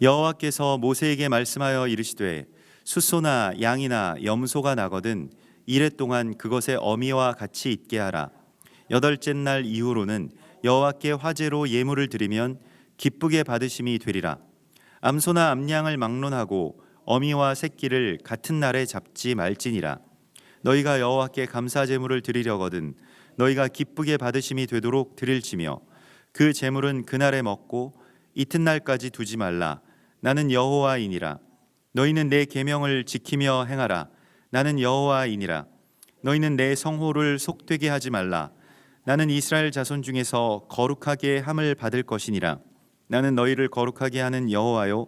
여호와께서 모세에게 말씀하여 이르시되 숫소나 양이나 염소가 나거든 이레 동안 그것의 어미와 같이 있게 하라. 여덟째 날 이후로는 여호와께 화제로 예물을 드리면 기쁘게 받으심이 되리라. 암소나 암양을 막론하고 어미와 새끼를 같은 날에 잡지 말지니라. 너희가 여호와께 감사 제물을 드리려거든 너희가 기쁘게 받으심이 되도록 드릴지며 그 제물은 그날에 먹고 이튿날까지 두지 말라. 나는 여호와이니라. 너희는 내 계명을 지키며 행하라. 나는 여호와이니라. 너희는 내 성호를 속되게 하지 말라. 나는 이스라엘 자손 중에서 거룩하게 함을 받을 것이니라. 나는 너희를 거룩하게 하는 여호와요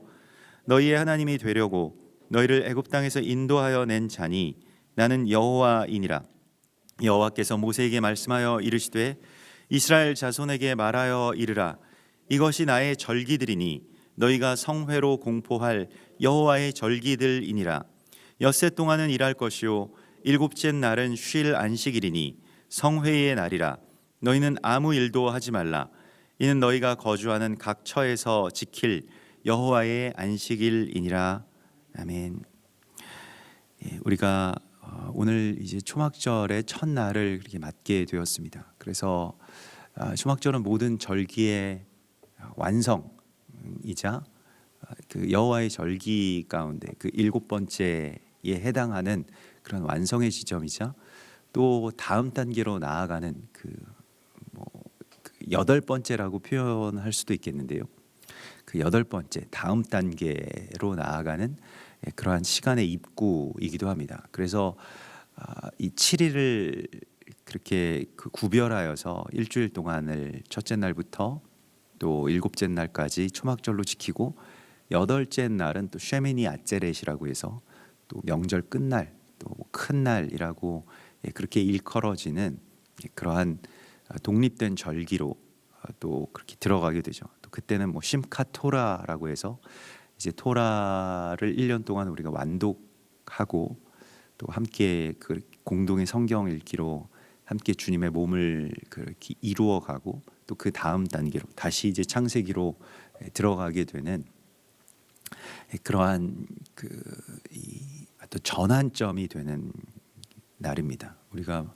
너희의 하나님이 되려고 너희를 애굽 땅에서 인도하여 낸 자니 나는 여호와이니라. 여호와께서 모세에게 말씀하여 이르시되 이스라엘 자손에게 말하여 이르라. 이것이 나의 절기들이니 너희가 성회로 공포할 여호와의 절기들이니라. 엿새 동안은 일할 것이요 일곱째 날은 쉴 안식일이니 성회의 날이라. 너희는 아무 일도 하지 말라. 이는 너희가 거주하는 각 처에서 지킬 여호와의 안식일이니라. 아멘. 우리가 오늘 이제 초막절의 첫날을 그렇게 맞게 되었습니다. 그래서 초막절은 모든 절기의 완성이자 그 여호와의 절기 가운데 그 일곱 번째에 해당하는 그런 완성의 지점이자 또 다음 단계로 나아가는 그 여덟 번째라고 표현할 수도 있겠는데요. 그 여덟 번째 다음 단계로 나아가는 그러한 시간의 입구이기도 합니다. 그래서 이 7일을 그렇게 구별하여서 일주일 동안을 첫째 날부터 또 일곱째 날까지 초막절로 지키고 여덟째 날은 또 쉐미니 아ጼ렛이라고 해서 또 명절 끝날 또 큰 날이라고 그렇게 일컬어지는 그러한 독립된 절기로 또 그렇게 들어가게 되죠. 또 그때는 뭐 심카 토라라고 해서 이제 토라를 1년 동안 우리가 완독하고 또 함께 그 공동의 성경 읽기로 함께 주님의 몸을 그렇게 이루어가고 또 그 다음 단계로 다시 이제 창세기로 들어가게 되는 그러한 또 전환점이 되는 날입니다. 우리가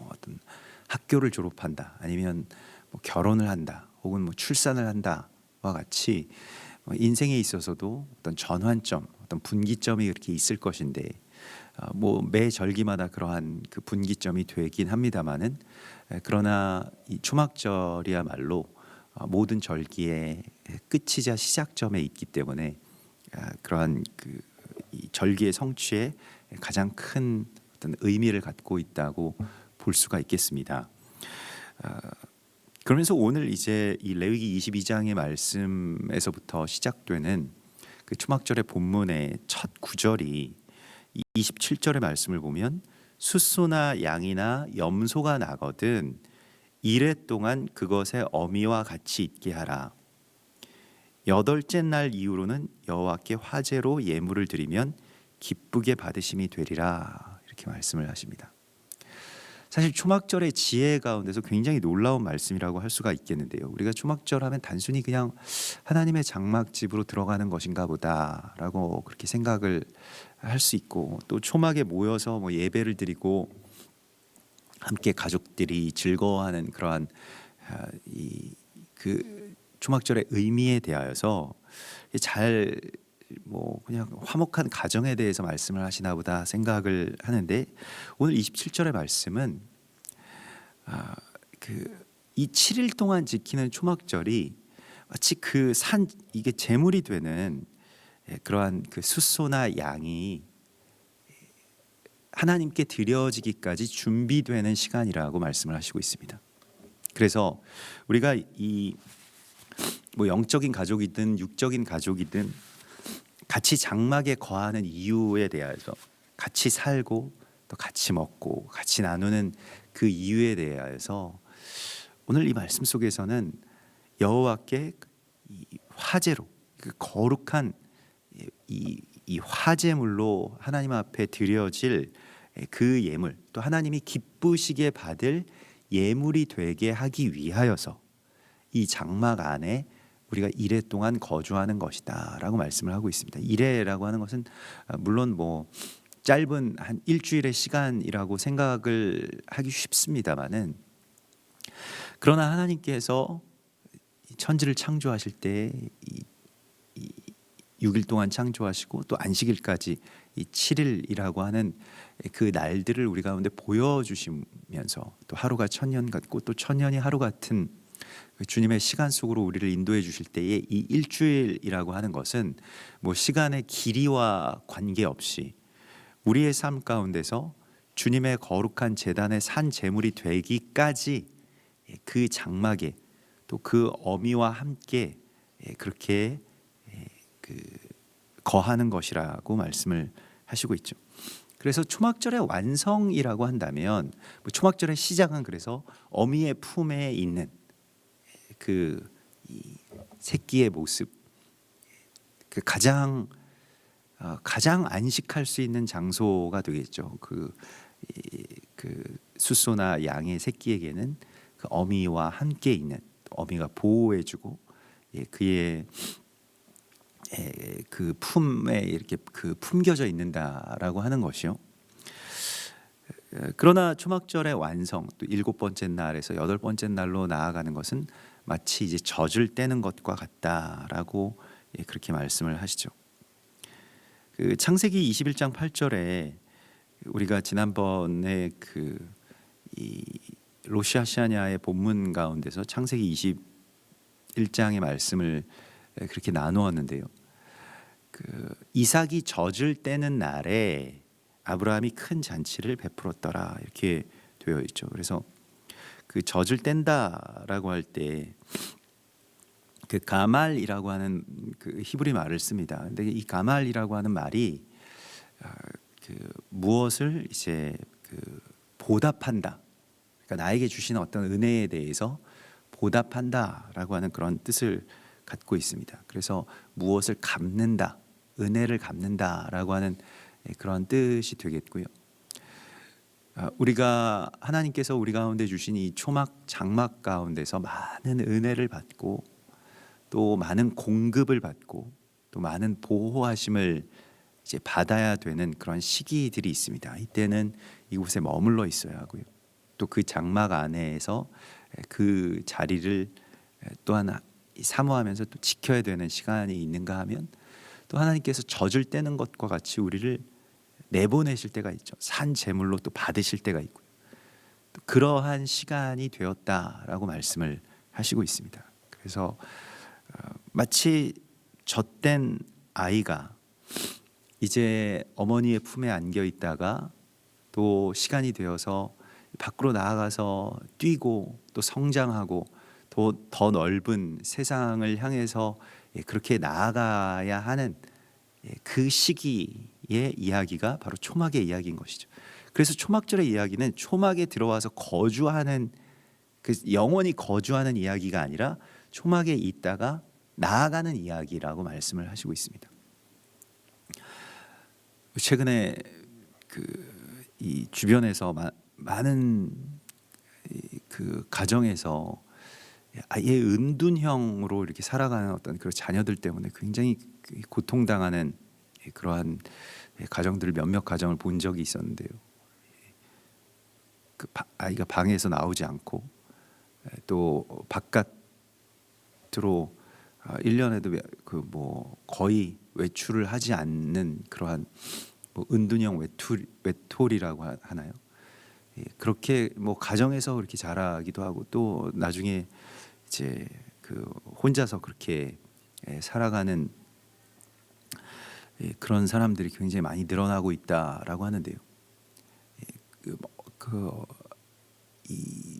어떤 학교를 졸업한다, 아니면 뭐 결혼을 한다, 혹은 뭐 출산을 한다와 같이 인생에 있어서도 어떤 전환점, 어떤 분기점이 그렇게 있을 것인데, 뭐 매 절기마다 그러한 그 분기점이 되긴 합니다만은, 그러나 이 초막절이야말로 모든 절기의 끝이자 시작점에 있기 때문에 그러한 이 절기의 성취에 가장 큰 어떤 의미를 갖고 있다고 볼 수가 있겠습니다. 그러면서 오늘 이제 이 레위기 22장의 말씀에서부터 시작되는 그 초막절의 본문의 첫 구절이 27절의 말씀을 보면 숫소나 양이나 염소가 나거든 이레 동안 그것의 어미와 같이 있게 하라. 여덟째 날 이후로는 여호와께 화제로 예물을 드리면 기쁘게 받으심이 되리라. 이렇게 말씀을 하십니다. 사실 초막절의 지혜 가운데서 굉장히 놀라운 말씀이라고 할 수가 있겠는데요. 우리가 초막절 하면 단순히 그냥 하나님의 장막집으로 들어가는 것인가 보다라고 그렇게 생각을 할 수 있고, 또 초막에 모여서 뭐 예배를 드리고 함께 가족들이 즐거워하는 그러한 그 초막절의 의미에 대하여서 잘 뭐 그냥 화목한 가정에 대해서 말씀을 하시나 보다 생각을 하는데, 오늘 27절의 말씀은 이 7일 동안 지키는 초막절이 마치 이게 제물이 되는 그러한 그 숫소나 양이 하나님께 드려지기까지 준비되는 시간이라고 말씀을 하시고 있습니다. 그래서 우리가 이 뭐 영적인 가족이든 육적인 가족이든 같이 장막에 거하는 이유에 대해서, 같이 살고 또 같이 먹고 같이 나누는 그 이유에 대해서 오늘 이 말씀 속에서는 여호와께 이 화제로, 그 거룩한 이 화제물로 하나님 앞에 드려질 그 예물, 또 하나님이 기쁘시게 받을 예물이 되게 하기 위하여서 이 장막 안에 우리가 이레 동안 거주하는 것이다라고 말씀을 하고 있습니다. 이레라고 하는 것은 물론 뭐 짧은 한 일주일의 시간이라고 생각을 하기 쉽습니다만은, 그러나 하나님께서 천지를 창조하실 때 6일 동안 창조하시고 또 안식일까지 이 7일이라고 하는 그 날들을 우리 가운데 보여주시면서, 또 하루가 천년 같고 또 천년이 하루 같은 그 주님의 시간 속으로 우리를 인도해 주실 때에 이 일주일이라고 하는 것은 뭐 시간의 길이와 관계없이 우리의 삶 가운데서 주님의 거룩한 제단의 산 제물이 되기까지 그 장막에 또 그 어미와 함께 그렇게 그 거하는 것이라고 말씀을 하시고 있죠. 그래서 초막절의 완성이라고 한다면, 뭐 초막절의 시작은 그래서 어미의 품에 있는 그 이 새끼의 모습, 그 가장 안식할 수 있는 장소가 되겠죠. 그 숫소나 양의 새끼에게는 그 어미와 함께 있는, 어미가 보호해주고 그의 그 품에 이렇게 그 품겨져 있는다라고 하는 것이요. 그러나 초막절의 완성, 또 7번째 날에서 8번째 날로 나아가는 것은 마치 이제 젖을 떼는 것과 같다라고 그렇게 말씀을 하시죠. 그 창세기 21장 8절에 우리가 지난번에 이 로시아시아냐의 본문 가운데서 창세기 21장의 말씀을 그렇게 나누었는데요. 그 이삭이 젖을 떼는 날에 아브라함이 큰 잔치를 베풀었더라, 이렇게 되어 있죠. 그래서 그 젖을 뗀다라고 할 때 그 가말이라고 하는 그 히브리 말을 씁니다. 근데 이 가말이라고 하는 말이 그 무엇을 이제 그 보답한다, 그러니까 나에게 주신 어떤 은혜에 대해서 보답한다라고 하는 그런 뜻을 갖고 있습니다. 그래서 무엇을 갚는다, 은혜를 갚는다라고 하는 그런 뜻이 되겠고요. 우리가 하나님께서 우리 가운데 주신 이 초막 장막 가운데서 많은 은혜를 받고 또 많은 공급을 받고 또 많은 보호하심을 이제 받아야 되는 그런 시기들이 있습니다. 이때는 이곳에 머물러 있어야 하고요. 또 그 장막 안에서 그 자리를 또한 사모하면서 또 지켜야 되는 시간이 있는가 하면, 또 하나님께서 젖을 떼는 것과 같이 우리를 내보내실 때가 있죠. 산 제물로 또 받으실 때가 있고요. 또 그러한 시간이 되었다라고 말씀을 하시고 있습니다. 그래서 마치 젖된 아이가 이제 어머니의 품에 안겨 있다가 또 시간이 되어서 밖으로 나아가서 뛰고 또 성장하고 또 더 넓은 세상을 향해서 그렇게 나아가야 하는 그 시기의 이야기가 바로 초막의 이야기인 것이죠. 그래서 초막절의 이야기는 초막에 들어와서 거주하는, 그 영원히 거주하는 이야기가 아니라 초막에 있다가 나아가는 이야기라고 말씀을 하시고 있습니다. 최근에 이 주변에서 많은 그 가정에서 아예 은둔형으로 이렇게 살아가는 어떤 그런 자녀들 때문에 굉장히 고통당하는 그러한 가정들을, 몇몇 가정을 본 적이 있었는데요. 그 아이가 방에서 나오지 않고 또 바깥으로 1년에도 그 뭐 거의 외출을 하지 않는 그러한 뭐 은둔형 외톨이라고 하나요? 그렇게 뭐 가정에서 그렇게 자라기도 하고 또 나중에 이제 그 혼자서 그렇게 살아가는 그런 사람들이 굉장히 많이 늘어나고 있다라고 하는데요. 이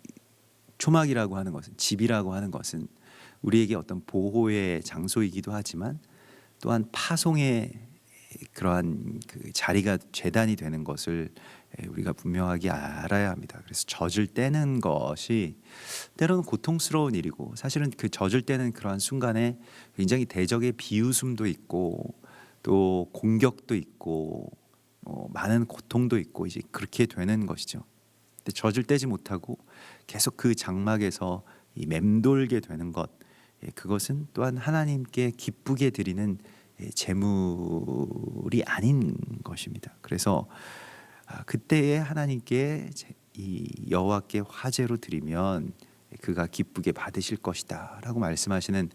초막이라고 하는 것은, 집이라고 하는 것은 우리에게 어떤 보호의 장소이기도 하지만 또한 파송의 그러한 그 자리가, 재단이 되는 것을 우리가 분명하게 알아야 합니다. 그래서 젖을 떼는 것이 때로는 고통스러운 일이고, 사실은 그 젖을 떼는 그러한 순간에 굉장히 대적의 비웃음도 있고 또 공격도 있고 많은 고통도 있고 이제 그렇게 되는 것이죠. 근데 젖을 떼지 못하고 계속 그 장막에서 이 맴돌게 되는 것, 그것은 또한 하나님께 기쁘게 드리는 제물이 아닌 것입니다. 그래서 그때에 하나님께 이 여호와께 화제로 드리면 그가 기쁘게 받으실 것이다라고 말씀하시는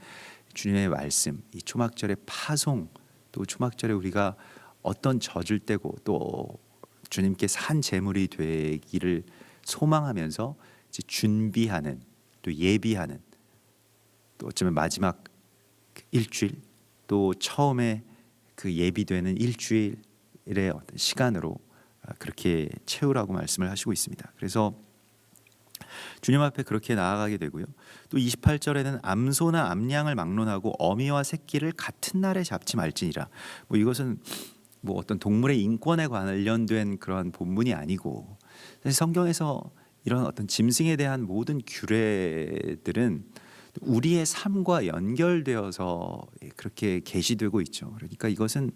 주님의 말씀, 이 초막절의 파송, 또 초막절에 우리가 어떤 젖을 떼고 또 주님께 산 제물이 되기를 소망하면서 이제 준비하는, 또 예비하는, 또 어쩌면 마지막 일주일, 또 처음에 그 예비되는 일주일의 어떤 시간으로 그렇게 채우라고 말씀을 하시고 있습니다. 그래서 주님 앞에 그렇게 나아가게 되고요. 또 28절에는 암소나 암양을 막론하고 어미와 새끼를 같은 날에 잡지 말지니라. 이것은 어떤 동물의 인권에 관련된 그런 본문이 아니고, 사실 성경에서 이런 어떤 짐승에 대한 모든 규례들은 우리의 삶과 연결되어서 그렇게 계시되고 있죠. 그러니까 이것은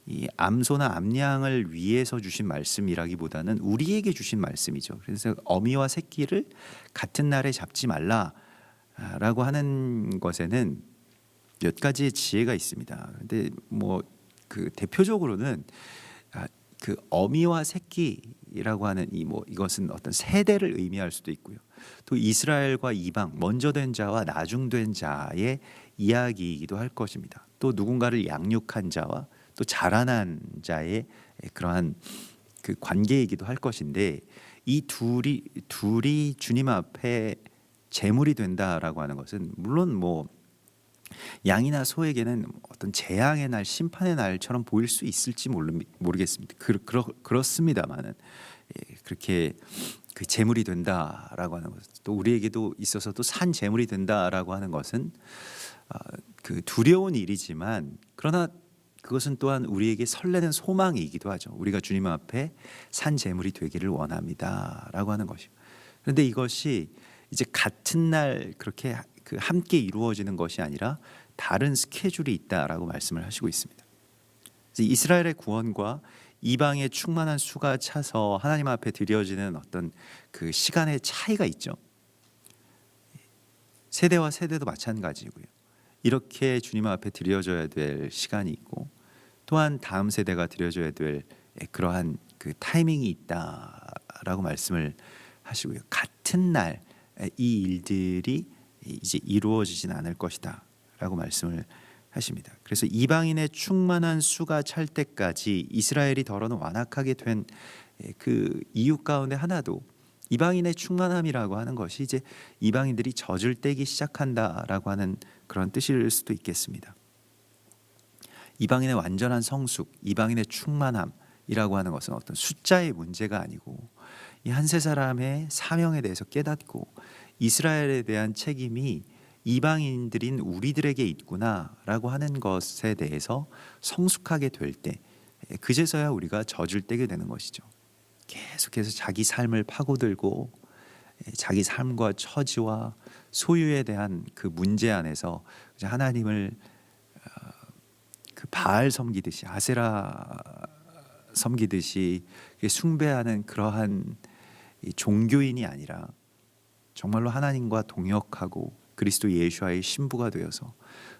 이 암소나 암양을 위해서 주신 말씀이라기보다는 우리에게 주신 말씀이죠. 그래서 어미와 새끼를 같은 날에 잡지 말라라고 하는 것에는 몇 가지의 지혜가 있습니다. 근데 그 대표적으로는 그 어미와 새끼라고 하는 이것은 어떤 세대를 의미할 수도 있고요. 또 이스라엘과 이방, 먼저 된 자와 나중된 자의 이야기이기도 할 것입니다. 또 누군가를 양육한 자와 또 자라난 자의 그러한 그 관계이기도 할 것인데, 이 둘이 주님 앞에 제물이 된다라고 하는 것은 물론 양이나 소에게는 어떤 재앙의 날, 심판의 날처럼 보일 수 있을지 모르겠습니다. 그렇습니다만은 그렇게 그 제물이 된다라고 하는 것, 또 우리에게도 있어서 또 산 제물이 된다라고 하는 것은 그 두려운 일이지만, 그러나 그것은 또한 우리에게 설레는 소망이기도 하죠. 우리가 주님 앞에 산 제물이 되기를 원합니다라고 하는 것이요. 그런데 이것이 이제 같은 날 그렇게 함께 이루어지는 것이 아니라 다른 스케줄이 있다라고 말씀을 하시고 있습니다. 이스라엘의 구원과 이방의 충만한 수가 차서 하나님 앞에 드려지는 어떤 그 시간의 차이가 있죠. 세대와 세대도 마찬가지고요. 이렇게 주님 앞에 드려져야 될 시간이 있고, 또한 다음 세대가 드려져야 될 그러한 그 타이밍이 있다라고 말씀을 하시고요. 같은 날 이 일들이 이제 이루어지진 않을 것이다라고 말씀을 하십니다. 그래서 이방인의 충만한 수가 찰 때까지 이스라엘이 더러는 완악하게 된 그 이유 가운데 하나도 이방인의 충만함이라고 하는 것이 이제 이방인들이 젖을 떼기 시작한다라고 하는 그런 뜻일 수도 있겠습니다. 이방인의 완전한 성숙, 이방인의 충만함이라고 하는 것은 어떤 숫자의 문제가 아니고, 이 한 세 사람의 사명에 대해서 깨닫고 이스라엘에 대한 책임이 이방인들인 우리들에게 있구나라고 하는 것에 대해서 성숙하게 될 때, 그제서야 우리가 젖을 떼게 되는 것이죠. 계속해서 자기 삶을 파고들고 자기 삶과 처지와 소유에 대한 그 문제 안에서 하나님을 그 바알 섬기듯이, 아세라 섬기듯이 숭배하는 그러한 종교인이 아니라 정말로 하나님과 동역하고 그리스도 예수와의 신부가 되어서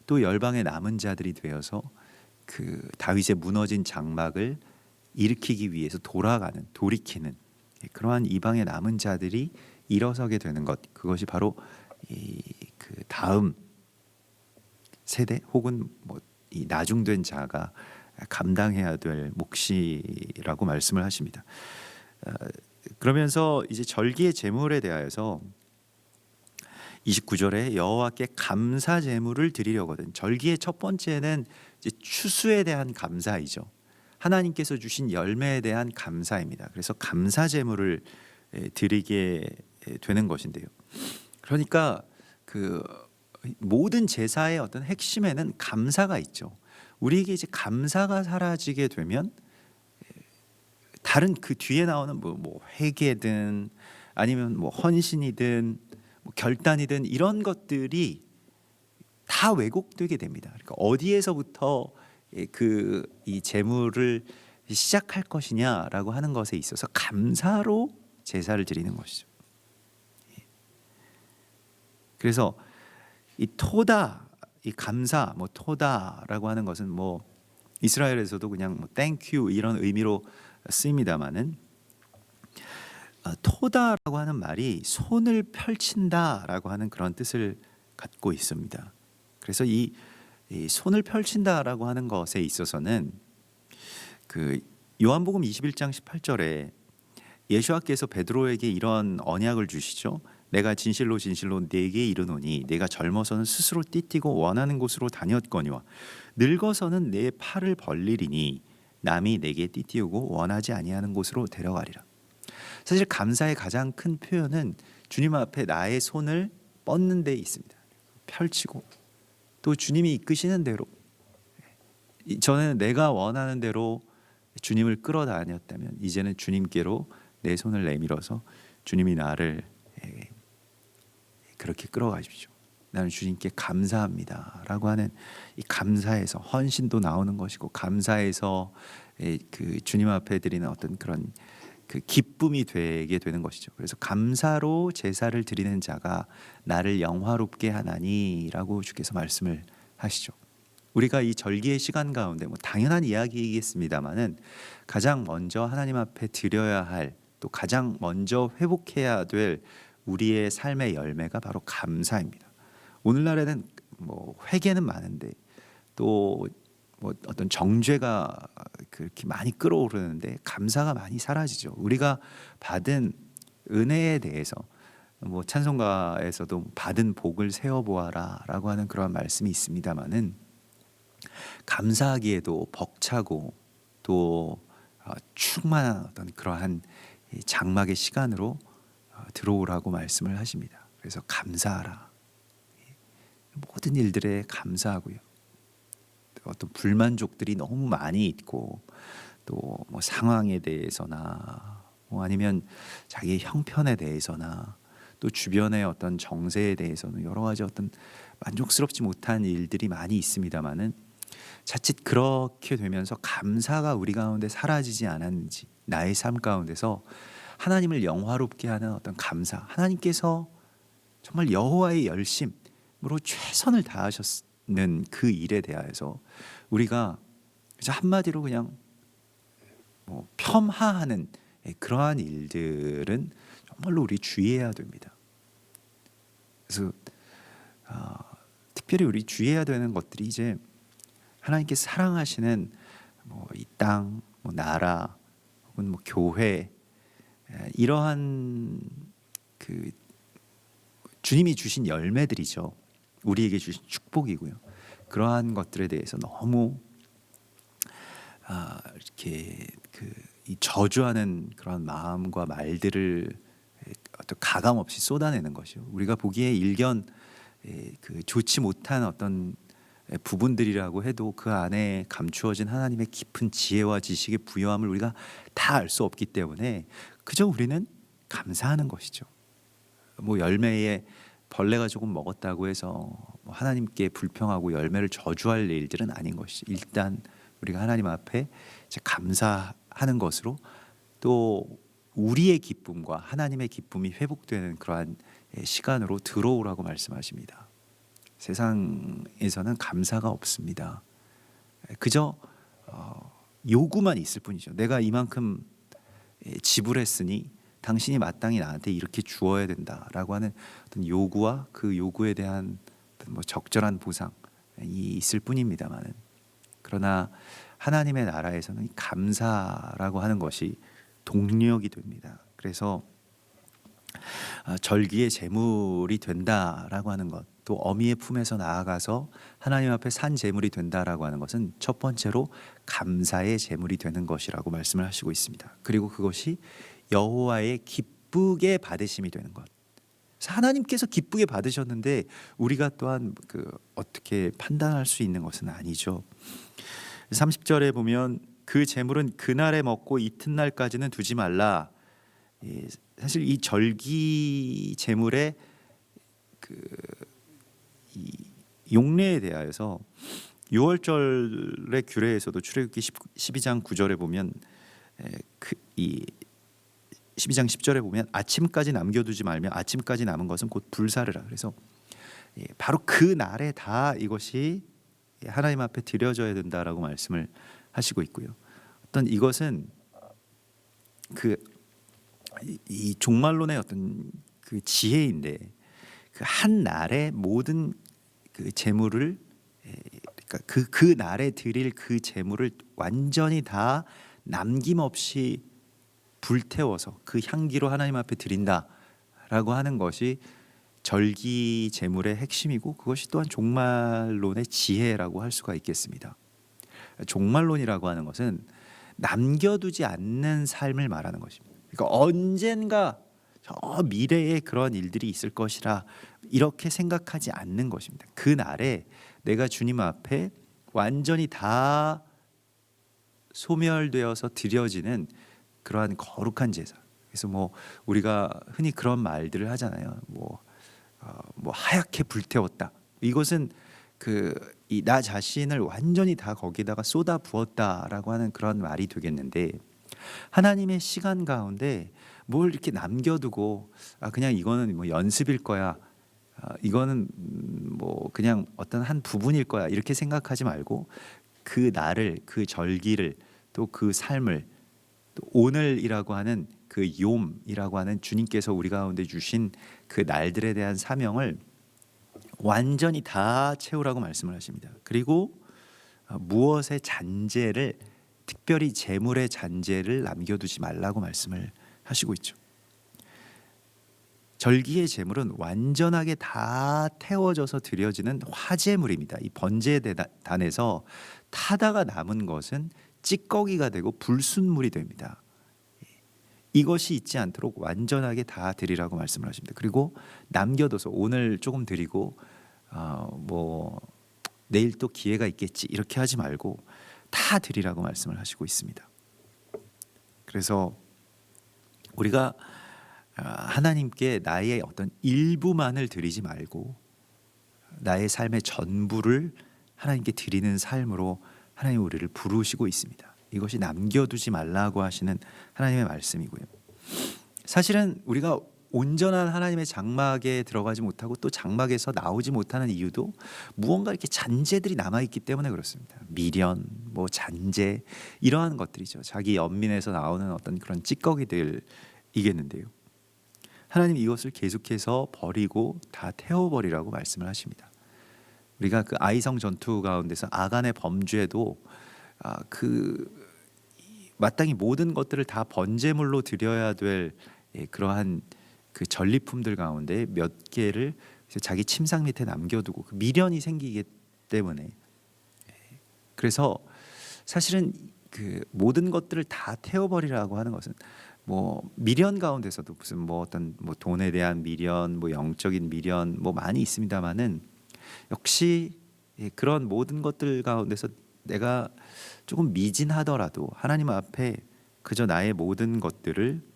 또 열방의 남은 자들이 되어서 그 다윗의 무너진 장막을 일으키기 위해서 돌이키는 그러한 이방의 남은 자들이 일어서게 되는 것, 그것이 바로 그 다음 세대 혹은 이 나중된 자가 감당해야 될 몫이라고 말씀을 하십니다. 그러면서 이제 절기의 제물에 대하여서 29절에 여호와께 감사 제물을 드리려거든. 절기의 첫 번째는 이제 추수에 대한 감사이죠. 하나님께서 주신 열매에 대한 감사입니다. 그래서 감사 제물을 드리게 되는 것인데요. 그러니까 그 모든 제사의 어떤 핵심에는 감사가 있죠. 우리에게 이제 감사가 사라지게 되면 다른 그 뒤에 나오는 회개든 아니면 헌신이든 결단이든 이런 것들이 다 왜곡되게 됩니다. 그러니까 어디에서부터 이 제물을 시작할 것이냐라고 하는 것에 있어서 감사로 제사를 드리는 것이죠. 그래서 이 토다, 이 감사, 뭐 토다라고 하는 것은 뭐 이스라엘에서도 그냥 뭐 땡큐 이런 의미로 쓰입니다만은 토다라고 하는 말이 손을 펼친다라고 하는 그런 뜻을 갖고 있습니다. 그래서 이 손을 펼친다라고 하는 것에 있어서는 그 요한복음 21장 18절에 예수께서 베드로에게 이런 언약을 주시죠. 내가 진실로 진실로 네게 이르노니 내가 젊어서는 스스로 띠띠고 원하는 곳으로 다녔거니와 늙어서는 내 팔을 벌리리니 남이 내게 띠띠우고 원하지 아니하는 곳으로 데려가리라. 사실 감사의 가장 큰 표현은 주님 앞에 나의 손을 뻗는 데 있습니다. 펼치고 또 주님이 이끄시는 대로, 전에는 내가 원하는 대로 주님을 끌어다녔다면 이제는 주님께로 내 손을 내밀어서 주님이 나를 그렇게 끌어가십시오. 나는 주님께 감사합니다 라고 하는 이 감사에서 헌신도 나오는 것이고, 감사에서 그 주님 앞에 드리는 어떤 그런 그 기쁨이 되게 되는 것이죠. 그래서 감사로 제사를 드리는 자가 나를 영화롭게 하나니라고 주께서 말씀을 하시죠. 우리가 이 절기의 시간 가운데 뭐 당연한 이야기이겠습니다만은 가장 먼저 하나님 앞에 드려야 할, 또 가장 먼저 회복해야 될 우리의 삶의 열매가 바로 감사입니다. 오늘날에는 뭐 회개는 많은데 또 뭐 어떤 정죄가 그렇게 많이 끌어오르는데 감사가 많이 사라지죠. 우리가 받은 은혜에 대해서 뭐 찬송가에서도 받은 복을 세어 보아라라고 하는 그런 말씀이 있습니다만은 감사하기에도 벅차고 또 충만한 어떤 그러한 장막의 시간으로 들어오라고 말씀을 하십니다. 그래서 감사하라. 모든 일들에 감사하고요. 어떤 불만족들이 너무 많이 있고 또 뭐 상황에 대해서나 뭐 아니면 자기의 형편에 대해서나 또 주변의 어떤 정세에 대해서는 여러 가지 어떤 만족스럽지 못한 일들이 많이 있습니다만은 자칫 그렇게 되면서 감사가 우리 가운데 사라지지 않았는지, 나의 삶 가운데서 하나님을 영화롭게 하는 어떤 감사, 하나님께서 정말 여호와의 열심으로 최선을 다하셨는 그 일에 대하여서 우리가 한마디로 그냥 뭐 폄하하는 그러한 일들은 정말로 우리 주의해야 됩니다. 그래서 특별히 우리 주의해야 되는 것들이 이제 하나님께서 사랑하시는 뭐 이 땅, 뭐 나라, 혹은 뭐 교회, 이러한 그 주님이 주신 열매들이죠. 우리에게 주신 축복이고요. 그러한 것들에 대해서 너무 이렇게 이 저주하는 그런 마음과 말들을 어떤 가감 없이 쏟아내는 것이요. 우리가 보기에 일견 그 좋지 못한 어떤 부분들이라고 해도 그 안에 감추어진 하나님의 깊은 지혜와 지식의 부여함을 우리가 다 알 수 없기 때문에 그저 우리는 감사하는 것이죠. 뭐 열매에 벌레가 조금 먹었다고 해서 뭐 하나님께 불평하고 열매를 저주할 일들은 아닌 것이죠. 일단 우리가 하나님 앞에 이제 감사하는 것으로 또 우리의 기쁨과 하나님의 기쁨이 회복되는 그러한 시간으로 들어오라고 말씀하십니다. 세상에서는 감사가 없습니다. 그저 요구만 있을 뿐이죠. 내가 이만큼 지불했으니 당신이 마땅히 나한테 이렇게 주어야 된다라고 하는 어떤 요구와 그 요구에 대한 뭐 적절한 보상이 있을 뿐입니다만은, 그러나 하나님의 나라에서는 감사라고 하는 것이 동력이 됩니다. 그래서 절기의 제물이 된다라고 하는 것, 또 어미의 품에서 나아가서 하나님 앞에 산 제물이 된다라고 하는 것은 첫 번째로 감사의 제물이 되는 것이라고 말씀을 하시고 있습니다. 그리고 그것이 여호와의 기쁘게 받으심이 되는 것. 하나님께서 기쁘게 받으셨는데 우리가 또한 어떻게 판단할 수 있는 것은 아니죠. 30절에 보면 그 제물은 그날에 먹고 이튿날까지는 두지 말라. 사실 이 절기 제물의 이 용례에 대하여서 6월절의 규례에서도 출애굽기 12장 9절에 보면 이 12장 10절에 보면 아침까지 남겨두지 말며 아침까지 남은 것은 곧 불사르라. 그래서 바로 그 날에 다 이것이 하나님 앞에 드려져야 된다라고 말씀을 하시고 있고요. 어떤 이것은 이 종말론의 어떤 그 지혜인데, 그 한 날에 모든 그 재물을, 그러니까 그 날에 드릴 그 재물을 완전히 다 남김없이 불태워서 그 향기로 하나님 앞에 드린다라고 하는 것이 절기 제물의 핵심이고, 그것이 또한 종말론의 지혜라고 할 수가 있겠습니다. 종말론이라고 하는 것은 남겨두지 않는 삶을 말하는 것입니다. 그러니까 언젠가 저 미래에 그런 일들이 있을 것이라 이렇게 생각하지 않는 것입니다. 그 날에 내가 주님 앞에 완전히 다 소멸되어서 드려지는 그러한 거룩한 제사. 그래서 뭐 우리가 흔히 그런 말들을 하잖아요. 뭐 하얗게 불태웠다. 이것은 이 나 자신을 완전히 다 거기다가 쏟아 부었다라고 하는 그런 말이 되겠는데, 하나님의 시간 가운데 뭘 이렇게 남겨두고 그냥 이거는 뭐 연습일 거야, 이거는 뭐 그냥 어떤 한 부분일 거야, 이렇게 생각하지 말고 그 날을, 그 절기를, 또 그 삶을, 또 오늘이라고 하는 그 욤이라고 하는 주님께서 우리 가운데 주신 그 날들에 대한 사명을 완전히 다 채우라고 말씀을 하십니다. 그리고 무엇의 잔재를, 특별히 재물의 잔재를 남겨두지 말라고 말씀을 하시고 있죠. 절기의 재물은 완전하게 다 태워져서 드려지는 화재물입니다. 이 번제단에서 타다가 남은 것은 찌꺼기가 되고 불순물이 됩니다. 이것이 있지 않도록 완전하게 다 드리라고 말씀을 하십니다. 그리고 남겨둬서 오늘 조금 드리고 뭐 내일 또 기회가 있겠지, 이렇게 하지 말고 다 드리라고 말씀을 하시고 있습니다. 그래서 우리가 하나님께 나의 어떤 일부만을 드리지 말고 나의 삶의 전부를 하나님께 드리는 삶으로 하나님 우리를 부르시고 있습니다. 이것이 남겨두지 말라고 하시는 하나님의 말씀이고요. 사실은 우리가 온전한 하나님의 장막에 들어가지 못하고 또 장막에서 나오지 못하는 이유도 무언가 이렇게 잔재들이 남아있기 때문에 그렇습니다. 미련, 뭐 잔재, 이러한 것들이죠. 자기 연민에서 나오는 어떤 그런 찌꺼기들이겠는데요. 하나님 이것을 계속해서 버리고 다 태워버리라고 말씀을 하십니다. 우리가 그 아이성 전투 가운데서 아간의 범죄도 마땅히 모든 것들을 다 번제물로 드려야 될 그러한 그 전리품들 가운데 몇 개를 자기 침상 밑에 남겨두고 그 미련이 생기기 때문에, 그래서 사실은 그 모든 것들을 다 태워버리라고 하는 것은 뭐 미련 가운데서도 무슨 뭐 어떤 뭐 돈에 대한 미련, 뭐 영적인 미련, 뭐 많이 있습니다만은, 역시 그런 모든 것들 가운데서 내가 조금 미진하더라도 하나님 앞에 그저 나의 모든 것들을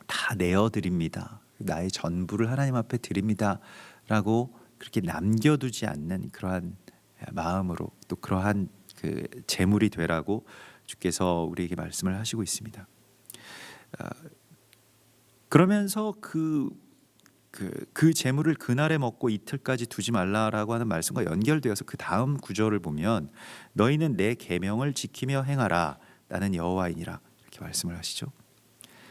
다 내어드립니다, 나의 전부를 하나님 앞에 드립니다 라고 그렇게 남겨두지 않는 그러한 마음으로, 또 그러한 그 재물이 되라고 주께서 우리에게 말씀을 하시고 있습니다. 그러면서 그 재물을 그날에 먹고 이틀까지 두지 말라라고 하는 말씀과 연결되어서 그 다음 구절을 보면 너희는 내 계명을 지키며 행하라, 나는 여호와이니라, 이렇게 말씀을 하시죠.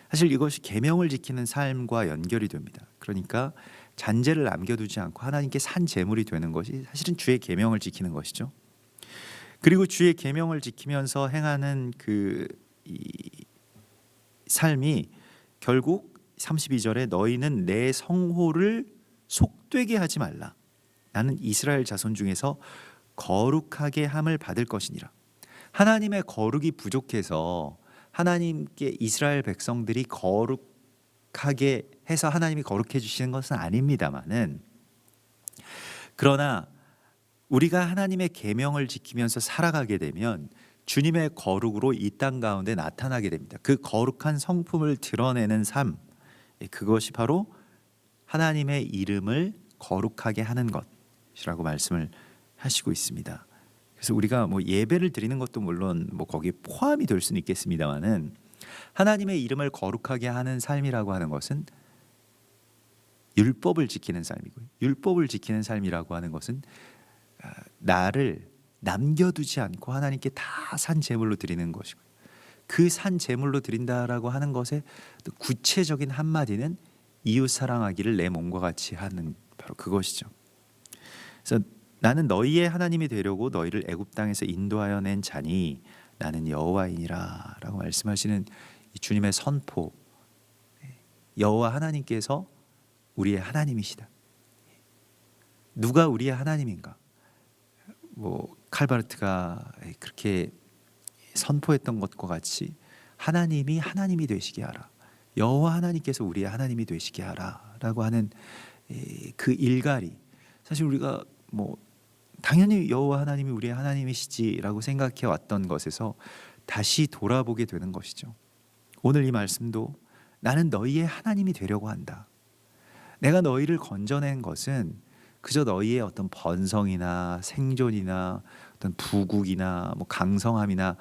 사실 이것이 계명을 지키는 삶과 연결이 됩니다. 그러니까 잔재를 남겨두지 않고 하나님께 산 제물이 되는 것이 사실은 주의 계명을 지키는 것이죠. 그리고 주의 계명을 지키면서 행하는 이 삶이 결국 32절에 너희는 내 성호를 속되게 하지 말라, 나는 이스라엘 자손 중에서 거룩하게 함을 받을 것이니라. 하나님의 거룩이 부족해서 하나님께 이스라엘 백성들이 거룩하게 해서 하나님이 거룩해 주시는 것은 아닙니다만은, 그러나 우리가 하나님의 계명을 지키면서 살아가게 되면 주님의 거룩으로 이 땅 가운데 나타나게 됩니다. 그 거룩한 성품을 드러내는 삶, 그것이 바로 하나님의 이름을 거룩하게 하는 것이라고 말씀을 하시고 있습니다. 그래서 우리가 뭐 예배를 드리는 것도 물론 뭐 거기에 포함이 될 수는 있겠습니다만은, 하나님의 이름을 거룩하게 하는 삶이라고 하는 것은 율법을 지키는 삶이고요. 율법을 지키는 삶이라고 하는 것은 나를 남겨두지 않고 하나님께 다 산 제물로 드리는 것이고요. 그 산 제물로 드린다라고 하는 것의 또 구체적인 한마디는 이웃 사랑하기를 내 몸과 같이 하는 바로 그것이죠. 그래서 나는 너희의 하나님이 되려고 너희를 애굽 땅에서 인도하여 낸 자니 나는 여호와이니라 라고 말씀하시는 이 주님의 선포, 여호와 하나님께서 우리의 하나님이시다. 누가 우리의 하나님인가? 칼바르트가 그렇게 선포했던 것과 같이 하나님이 하나님이 되시게 하라, 여호와 하나님께서 우리의 하나님이 되시게 하라라고 하는 그 일갈이, 사실 우리가 당연히 여호와 하나님이 우리의 하나님이시지라고 생각해 왔던 것에서 다시 돌아보게 되는 것이죠. 오늘 이 말씀도 나는 너희의 하나님이 되려고 한다. 내가 너희를 건져낸 것은 그저 너희의 어떤 번성이나 생존이나 어떤 부국이나 강성함이나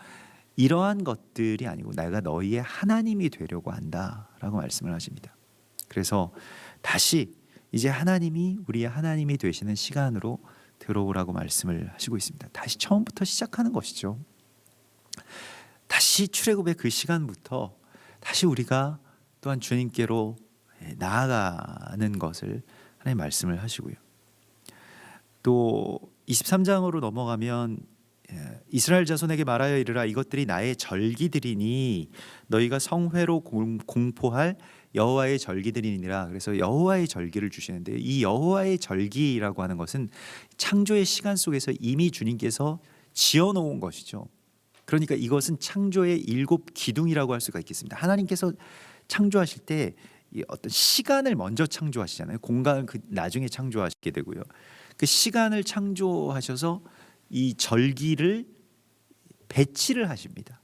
이러한 것들이 아니고 내가 너희의 하나님이 되려고 한다라고 말씀을 하십니다. 그래서 다시 이제 하나님이 우리의 하나님이 되시는 시간으로 들어오라고 말씀을 하시고 있습니다. 다시 처음부터 시작하는 것이죠. 다시 출애굽의 그 시간부터 다시 우리가 또한 주님께로 나아가는 것을 하나님 말씀을 하시고요. 또 23장으로 넘어가면 이스라엘 자손에게 말하여 이르라, 이것들이 나의 절기들이니 너희가 성회로 공포할 여호와의 절기들이니라. 그래서 여호와의 절기를 주시는데, 이 여호와의 절기라고 하는 것은 창조의 시간 속에서 이미 주님께서 지어놓은 것이죠. 그러니까 이것은 창조의 7 기둥이라고 할 수가 있겠습니다. 하나님께서 창조하실 때 어떤 시간을 먼저 창조하시잖아요. 공간을 나중에 창조하시게 되고요. 그 시간을 창조하셔서 이 절기를 배치를 하십니다.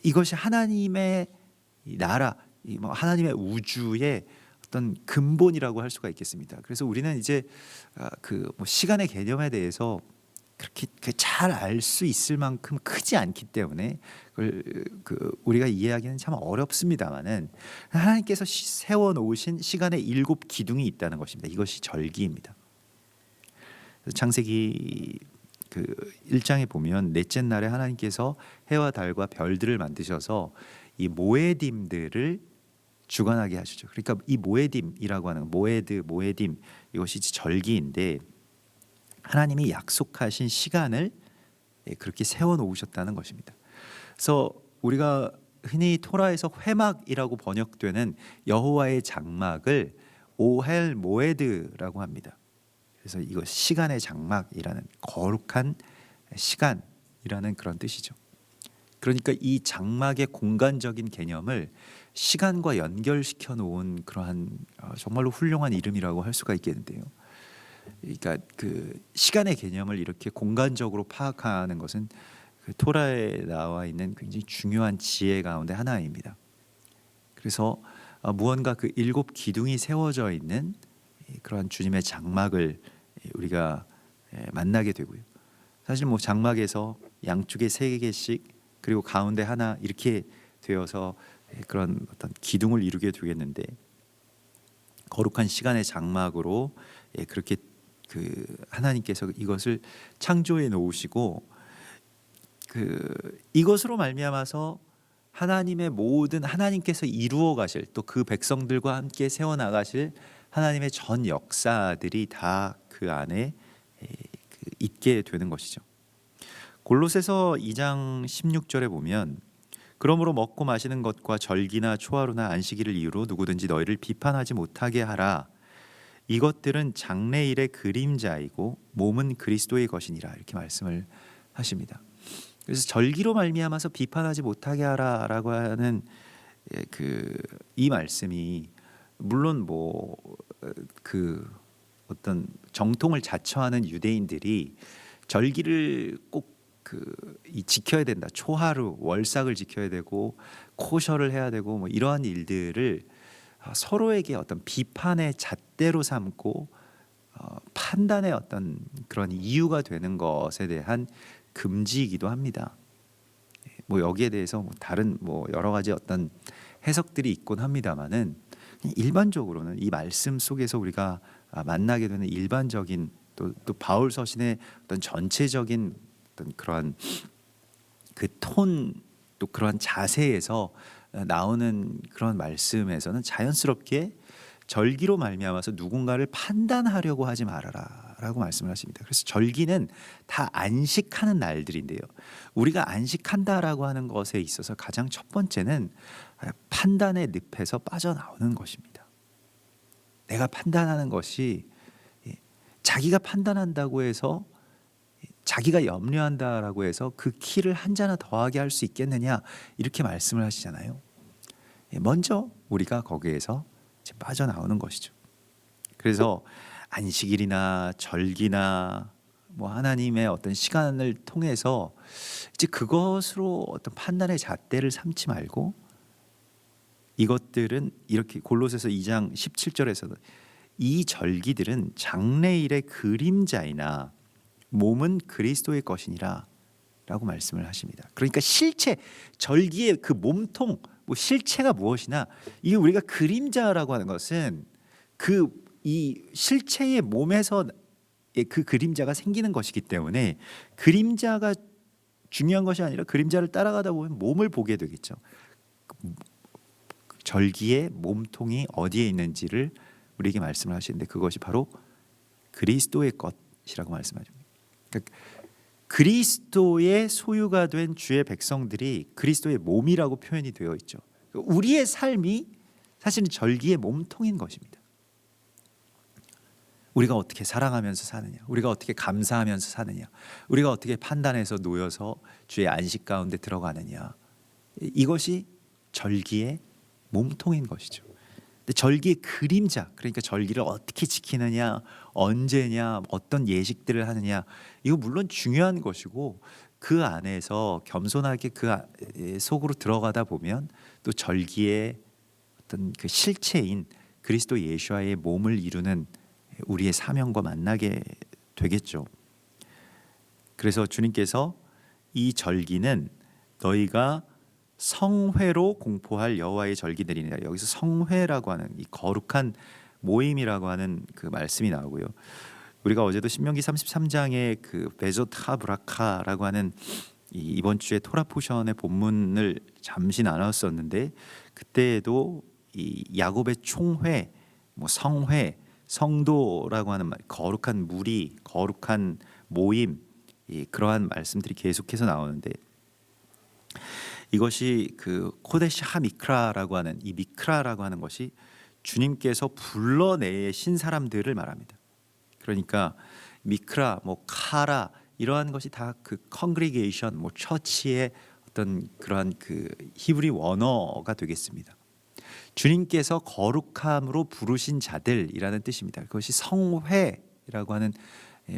이것이 하나님의 나라, 하나님의 우주의 어떤 근본이라고 할 수가 있겠습니다. 그래서 우리는 이제 시간의 개념에 대해서 그렇게 잘 알 수 있을 만큼 크지 않기 때문에 우리가 이해하기는 참 어렵습니다만은, 하나님께서 세워놓으신 시간의 7 기둥이 있다는 것입니다. 이것이 절기입니다. 창세기 1장에 보면 넷째 날에 하나님께서 해와 달과 별들을 만드셔서 이 모에딤들을 주관하게 하시죠. 그러니까 이 모에딤이라고 하는 모에딤, 이것이 절기인데 하나님이 약속하신 시간을 그렇게 세워 놓으셨다는 것입니다. 그래서 우리가 흔히 토라에서 회막이라고 번역되는 여호와의 장막을 오헬 모에드라고 합니다. 그래서 이것 시간의 장막이라는 거룩한 시간이라는 그런 뜻이죠. 그러니까 이 장막의 공간적인 개념을 시간과 연결시켜 놓은 그러한 정말로 훌륭한 이름이라고 할 수가 있겠는데요. 그러니까 그 시간의 개념을 이렇게 공간적으로 파악하는 것은 토라에 나와 있는 굉장히 중요한 지혜 가운데 하나입니다. 그래서 무언가 그 7 기둥이 세워져 있는 그러한 주님의 장막을 우리가 만나게 되고요. 사실 장막에서 양쪽에 3개씩 그리고 가운데 하나 이렇게 되어서 그런 어떤 기둥을 이루게 되겠는데, 거룩한 시간의 장막으로 그렇게 하나님께서 이것을 창조해 놓으시고, 이것으로 말미암아서 하나님의 모든 하나님께서 이루어 가실, 또 그 백성들과 함께 세워 나가실 하나님의 전 역사들이 다 그 안에 있게 되는 것이죠. 골로새서 2장 16절에 보면, 그러므로 먹고 마시는 것과 절기나 초하루나 안식일을 이유로 누구든지 너희를 비판하지 못하게 하라. 이것들은 장래일의 그림자이고 몸은 그리스도의 것이니라. 이렇게 말씀을 하십니다. 그래서 절기로 말미암아서 비판하지 못하게 하라라고 하는 이 말씀이, 물론 어떤 정통을 자처하는 유대인들이 절기를 꼭 지켜야 된다, 초하루, 월삭을 지켜야 되고 코셔를 해야 되고 이러한 일들을 서로에게 어떤 비판의 잣대로 삼고 판단의 어떤 그런 이유가 되는 것에 대한 금지이기도 합니다. 여기에 대해서 다른 여러 가지 어떤 해석들이 있곤 합니다만은, 일반적으로는 이 말씀 속에서 우리가 만나게 되는 일반적인 또 바울 서신의 어떤 전체적인 어떤 그러한 그 톤, 또 그러한 자세에서 나오는 그런 말씀에서는 자연스럽게 절기로 말미암아서 누군가를 판단하려고 하지 말아라라고 말씀을 하십니다. 그래서 절기는 다 안식하는 날들인데요. 우리가 안식한다라고 하는 것에 있어서 가장 첫 번째는 판단의 늪에서 빠져나오는 것입니다. 내가 판단하는 것이 자기가 판단한다고 해서 자기가 염려한다라고 해서 그 키를 한 자나 더하게 할 수 있겠느냐 이렇게 말씀을 하시잖아요. 먼저 우리가 거기에서 빠져나오는 것이죠. 그래서 안식일이나 절기나 뭐 하나님의 어떤 시간을 통해서 이제 그것으로 어떤 판단의 잣대를 삼지 말고 이것들은 이렇게 골로새서 2장 17절에서는 이 절기들은 장래일의 그림자이나 몸은 그리스도의 것이니라 라고 말씀을 하십니다. 그러니까 실체, 절기의 그 몸통, 뭐 실체가 무엇이나 이게 우리가 그림자라고 하는 것은 이 실체의 몸에서 그 그림자가 생기는 것이기 때문에 그림자가 중요한 것이 아니라 그림자를 따라가다 보면 몸을 보게 되겠죠. 절기의 몸통이 어디에 있는지를 우리에게 말씀을 하시는데 그것이 바로 그리스도의 것이라고 말씀하십니다. 그러니까 그리스도의 소유가 된 주의 백성들이 그리스도의 몸이라고 표현이 되어 있죠. 우리의 삶이 사실은 절기의 몸통인 것입니다. 우리가 어떻게 사랑하면서 사느냐, 우리가 어떻게 감사하면서 사느냐, 우리가 어떻게 판단해서 놓여서 주의 안식 가운데 들어가느냐, 이것이 절기의 몸통인 것이죠. 근데 절기의 그림자, 그러니까 절기를 어떻게 지키느냐, 언제냐, 어떤 예식들을 하느냐, 이거 물론 중요한 것이고 그 안에서 겸손하게 그 속으로 들어가다 보면 또 절기의 어떤 그 실체인 그리스도 예수와의 몸을 이루는 우리의 사명과 만나게 되겠죠. 그래서 주님께서 이 절기는 너희가 성회로 공포할 여호와의 절기들이니라. 여기서 성회라고 하는 이 거룩한 모임이라고 하는 그 말씀이 나오고요. 우리가 어제도 신명기 33장의 그 베조타 브라카라고 하는 이번 주에 토라 포션의 본문을 잠시 나눴었는데 그때에도 이 야곱의 총회, 뭐 성회, 성도라고 하는 말, 거룩한 무리, 거룩한 모임, 그러한 말씀들이 계속해서 나오는데 이것이 그 코데시 하 미크라라고 하는 이 미크라라고 하는 것이 주님께서 불러내신 사람들을 말합니다. 그러니까 미크라, 뭐 카라 이러한 것이 다 그 컨그리게이션, 뭐 처치의 어떤 그러한 그 히브리 원어가 되겠습니다. 주님께서 거룩함으로 부르신 자들이라는 뜻입니다. 그것이 성회라고 하는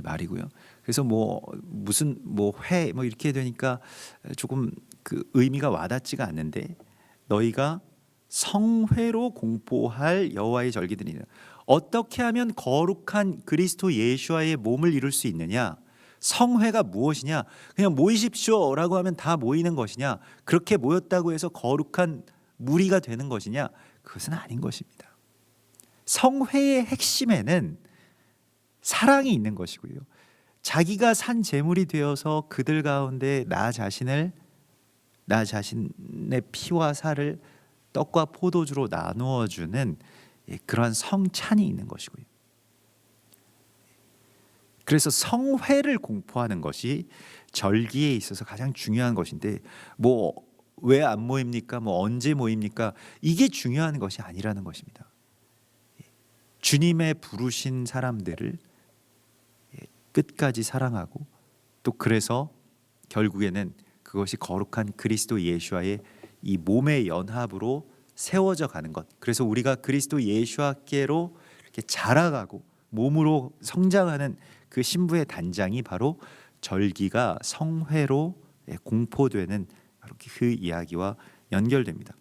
말이고요. 그래서 뭐 무슨 뭐 회 뭐 이렇게 되니까 조금 그 의미가 와닿지가 않는데 너희가 성회로 공포할 여호와의 절기들이라. 어떻게 하면 거룩한 그리스도 예수와의 몸을 이룰 수 있느냐? 성회가 무엇이냐? 그냥 모이십시오라고 하면 다 모이는 것이냐? 그렇게 모였다고 해서 거룩한 무리가 되는 것이냐? 그것은 아닌 것입니다. 성회의 핵심에는 사랑이 있는 것이고요. 자기가 산 제물이 되어서 그들 가운데 나 자신의 피와 살을 떡과 포도주로 나누어 주는 그러한 성찬이 있는 것이고요. 그래서 성회를 공포하는 것이 절기에 있어서 가장 중요한 것인데 뭐 왜 안 모입니까? 뭐 언제 모입니까? 이게 중요한 것이 아니라는 것입니다. 주님의 부르신 사람들을 끝까지 사랑하고 또 그래서 결국에는 그것이 거룩한 그리스도 예수와의 이 몸의 연합으로 세워져 가는 것. 그래서 우리가 그리스도 예수와께로 이렇게 자라가고 몸으로 성장하는 그 신부의 단장이 바로 절기가 성회로 공포되는 바로 그 이야기와 연결됩니다.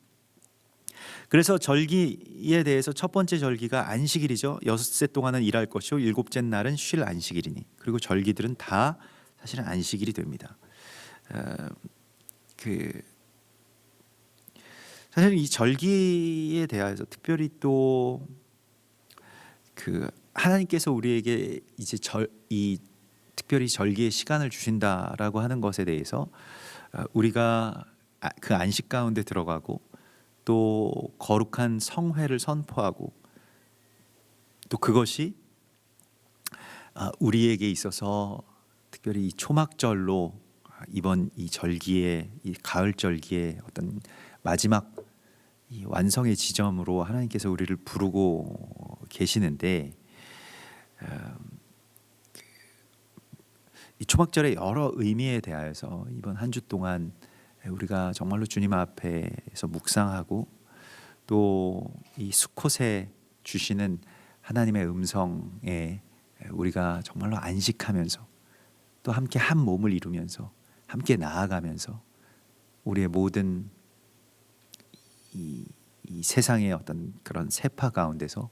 그래서 절기에 대해서 첫 번째 절기가 안식일이죠. 6세 동안은 일할 것이요 7째 날은 쉴 안식일이니. 그리고 절기들은 다 사실은 안식일이 됩니다. 사실 이 절기에 대해서 특별히 또 그 하나님께서 우리에게 이제 이 특별히 절기의 시간을 주신다라고 하는 것에 대해서 우리가 그 안식 가운데 들어가고 또 거룩한 성회를 선포하고 또 그것이 우리에게 있어서 특별히 이 초막절로 이번 이 절기의 이 가을 절기의 어떤 마지막 이 완성의 지점으로 하나님께서 우리를 부르고 계시는데 이 초막절의 여러 의미에 대하여서 이번 한 주 동안 우리가 정말로 주님 앞에서 묵상하고 또 이 수콧에 주시는 하나님의 음성에 우리가 정말로 안식하면서 또 함께 한 몸을 이루면서 함께 나아가면서 우리의 모든 이 세상의 어떤 그런 세파 가운데서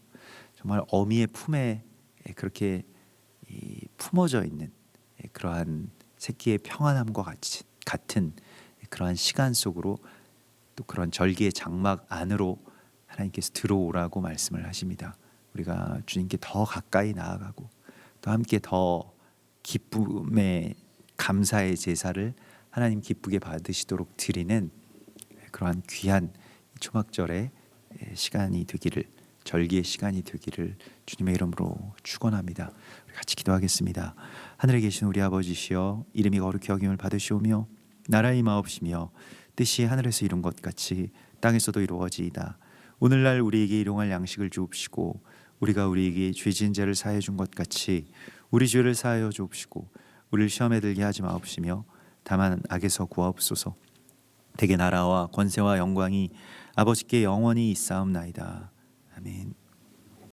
정말 어미의 품에 그렇게 품어져 있는 그러한 새끼의 평안함과 같은 그러한 시간 속으로 또 그런 절기의 장막 안으로 하나님께서 들어오라고 말씀을 하십니다. 우리가 주님께 더 가까이 나아가고 또 함께 더 기쁨의 감사의 제사를 하나님 기쁘게 받으시도록 드리는 그러한 귀한 초막절의 시간이 되기를, 절기의 시간이 되기를 주님의 이름으로 축원합니다. 우리 같이 기도하겠습니다. 하늘에 계신 우리 아버지시여, 이름이 거룩히 여김을 받으시오며 나라의 마옵시며 뜻이 하늘에서 이룬 것 같이 땅에서도 이루어지이다. 오늘날 우리에게 일용할 양식을 주옵시고 우리가 우리에게 죄진 죄를 사하여 준 것 같이 우리 죄를 사하여 주옵시고 우리를 시험에 들게 하지 마옵시며 다만 악에서 구하옵소서. 대개 나라와 권세와 영광이 아버지께 영원히 있사옵나이다. 아멘.